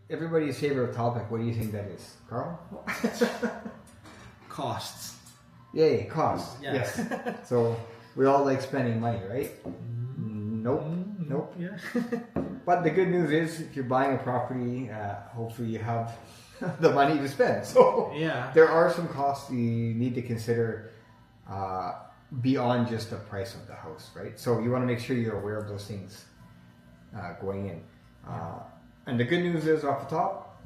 everybody's favorite topic. What do you think that is, Carl? Costs. Yay, costs. Yeah. Yes. So we all like spending money, right? Nope. Nope. Yeah. But the good news is, if you're buying a property, hopefully you have the money to spend. So Yeah. there are some costs you need to consider beyond just the price of the house, right? So you want to make sure you're aware of those things going in. And the good news is, off the top,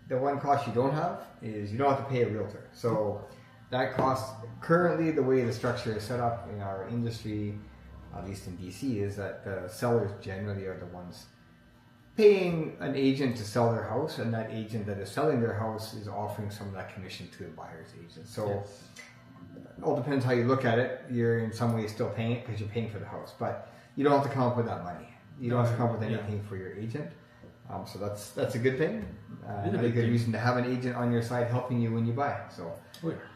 the one cost you don't have is you don't have to pay a realtor. So that cost, currently the way the structure is set up in our industry, at least in BC, is that the sellers generally are the ones paying an agent to sell their house, and that agent that is selling their house is offering some of that commission to the buyer's agent. So it all depends how you look at it. You're in some ways still paying it because you're paying for the house, but you don't have to come up with that money. You don't have to come up with anything for your agent. So that's a good thing. And a good reason to have an agent on your side helping you when you buy. So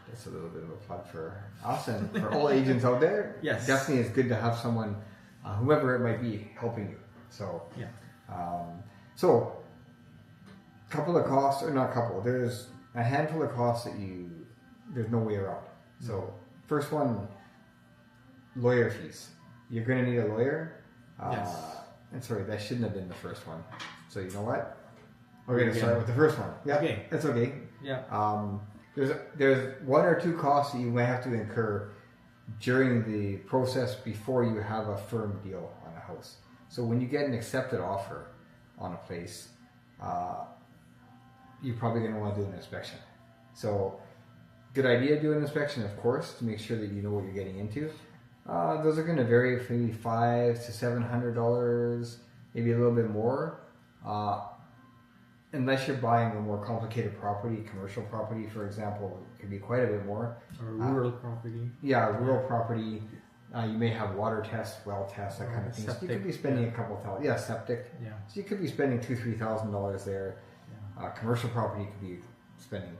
that's a little bit of a plug for us and for all agents out there. Yes. Definitely it's good to have someone, whoever it might be, helping you. So so couple of costs, or not a couple, there's a handful of costs that there's no way around. So first one, lawyer fees. You're going to need a lawyer. And sorry, that shouldn't have been the first one. So you know what? We're going to start with the first one. Yeah, okay. That's okay. Yeah. There's one or two costs that you may have to incur during the process before you have a firm deal on a house. So when you get an accepted offer on a place, you're probably going to want to do an inspection. So good idea to do an inspection, of course, to make sure that you know what you're getting into. Those are going to vary from maybe $500 to $700, maybe a little bit more. Unless you're buying a more complicated property, commercial property, for example, it could be quite a bit more. Or rural property. Yeah, rural property. You may have water tests, well tests, that kind of thing. So you could be spending a couple thousand. Yeah, septic. Yeah. So you could be spending $2,000-3,000 there. Yeah. Commercial property could be spending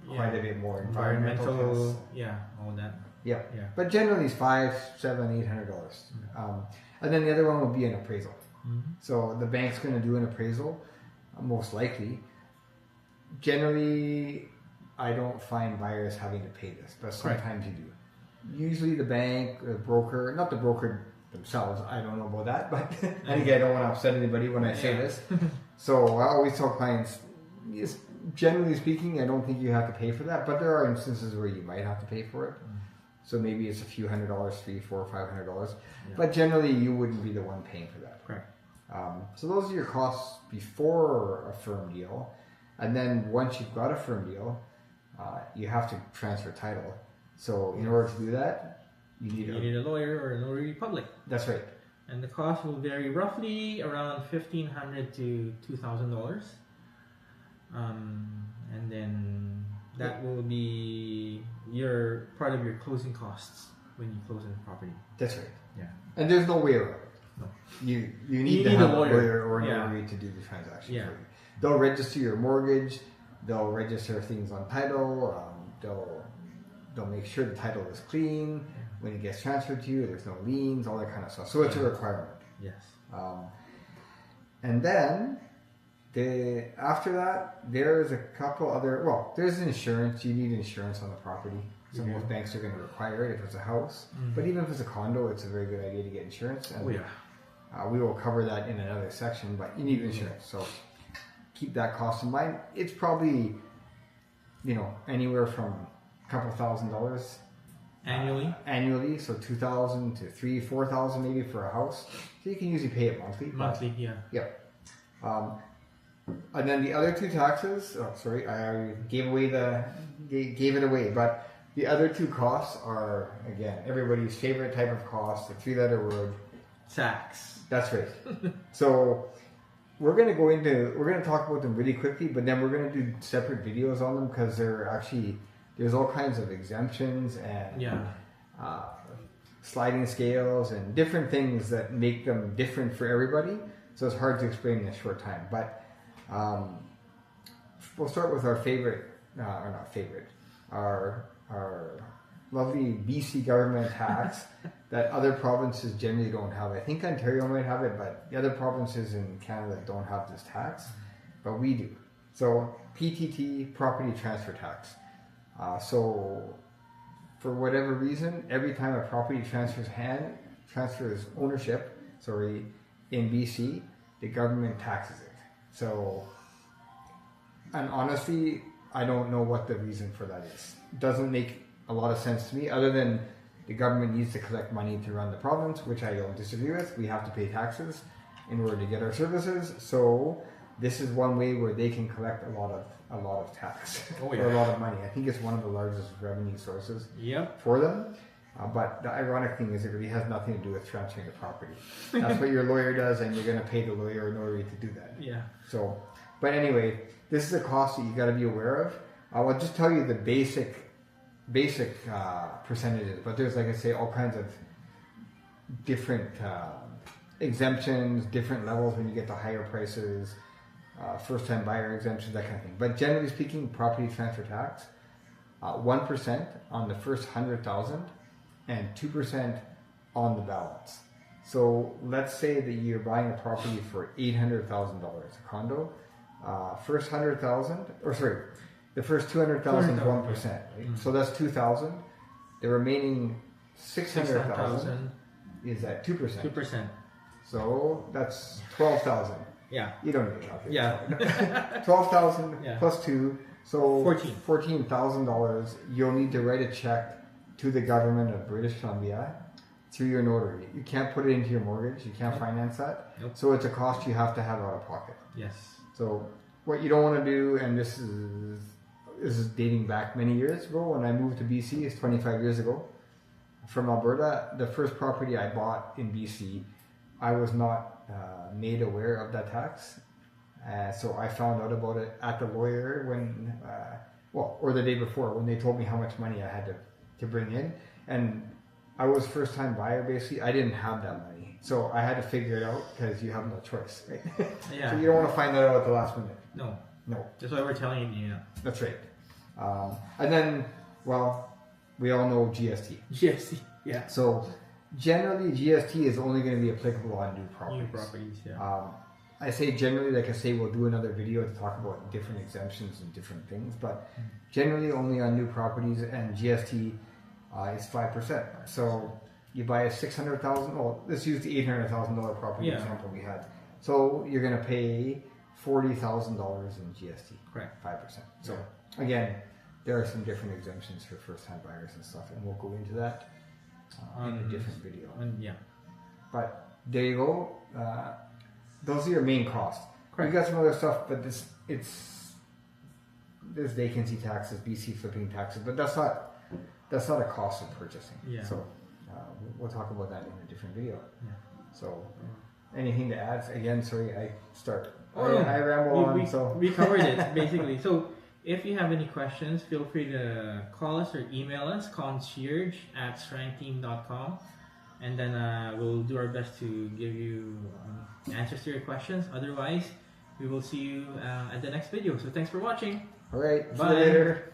quite a bit more. Environmental tests. Yeah, all that. Yeah. But generally it's $500, $700, $800. And then the other one would be an appraisal. So the bank's going to do an appraisal, most likely. Generally, I don't find buyers having to pay this, but sometimes you do. Usually the bank, the broker, not the broker themselves, I don't know about that, but and again, I don't want to upset anybody when I say this. So I always tell clients, generally speaking, I don't think you have to pay for that, but there are instances where you might have to pay for it. So maybe it's a few $100, $300, $400, $500, but generally you wouldn't be the one paying for that. Correct. So those are your costs before a firm deal, and then once you've got a firm deal, you have to transfer title. So in order to do that, you need a lawyer or a notary public. That's right. And the cost will vary roughly around $1,500 to $2,000. And then that will be part of your closing costs when you close on the property. That's right. Yeah. And there's no way around it. No. You need to have a lawyer or a notary to do the transaction for you. They'll register your mortgage. They'll register things on title. They'll make sure the title is clean. When it gets transferred to you, there's no liens, all that kind of stuff. So it's a requirement. Yes. And then after that, there's a couple other. Well, there's insurance. You need insurance on the property. So most banks are going to require it if it's a house. But even if it's a condo, it's a very good idea to get insurance. And we will cover that in another section. But you need insurance, so keep that cost in mind. It's probably anywhere from a couple $1,000 annually, so $2,000 to $3,000, $4,000 maybe for a house. So you can usually pay it monthly. And then the other two taxes. Oh, sorry, I already gave it away. But the other two costs are, again, everybody's favorite type of cost. The three-letter word. Tax. That's right. So we're going to talk about them really quickly, but then we're going to do separate videos on them because there's all kinds of exemptions and sliding scales and different things that make them different for everybody. So it's hard to explain in a short time. But we'll start with our favorite, or not favorite, our lovely BC government tax that other provinces generally don't have. I think Ontario might have it, but the other provinces in Canada don't have this tax. but we do. So PTT, property transfer tax. So for whatever reason, every time a property transfers ownership, in BC, the government taxes it. So, and honestly, I don't know what the reason for that is. It doesn't make a lot of sense to me, other than the government needs to collect money to run the province, which I don't disagree with. We have to pay taxes in order to get our services. So this is one way where they can collect a lot of tax or a lot of money. I think it's one of the largest revenue sources for them. But the ironic thing is it really has nothing to do with transferring the property. That's what your lawyer does, and you're going to pay the lawyer in order to do that. Yeah. So, but anyway, this is a cost that you got to be aware of. I'll just tell you the basic percentages, but there's, like I say, all kinds of different exemptions, different levels when you get to higher prices, first-time buyer exemptions, that kind of thing. But generally speaking, property transfer tax, 1% on the first 100,000 and 2% on the balance. So let's say that you're buying a property for $800,000, a condo. First 100,000, the first 200,000 is 1%. Right? So that's 2,000. The remaining 600,000 is at 2%. 2%. So that's 12,000. Yeah. You don't need a calculator. Yeah. 12,000 Yeah. plus 2, so 14. $14,000. You'll need to write a check to the government of British Columbia through your notary. You can't put it into your mortgage. You can't finance that. Nope. So it's a cost you have to have out of pocket. Yes. So what you don't want to do, and this is dating back many years ago when I moved to BC, it's 25 years ago, from Alberta. The first property I bought in BC, I was not made aware of that tax. So I found out about it at the lawyer when, or the day before when they told me how much money I had to bring in. And I was first time buyer basically. I didn't have that money. So I had to figure it out because you have no choice, right? Yeah. So you don't want to find that out at the last minute. No. No. That's why we're telling you. That's right. And then, we all know GST. GST. Yeah. So generally GST is only going to be applicable on new properties. New properties, yeah. I say generally, like I say, we'll do another video to talk about different exemptions and different things, but generally only on new properties, and GST is 5%. So you buy a $600,000, well, let's use the $800,000 property example we had. So you're going to pay $40,000 in GST. Correct. 5%. So again, there are some different exemptions for first-time buyers and stuff, and we'll go into that in a different video. Yeah. But there you go. Those are your main costs. Correct. You got some other stuff, but there's vacancy taxes, BC flipping taxes, but that's not a cost of purchasing. Yeah. So we'll talk about that in a different video. Yeah. So anything to add? Again, sorry, I I ramble on. So we covered it basically. So if you have any questions, feel free to call us or email us, concierge@strengteam.com, and then we'll do our best to give you answers to your questions. Otherwise, we will see you at the next video. So thanks for watching. all right, Bye. See you later.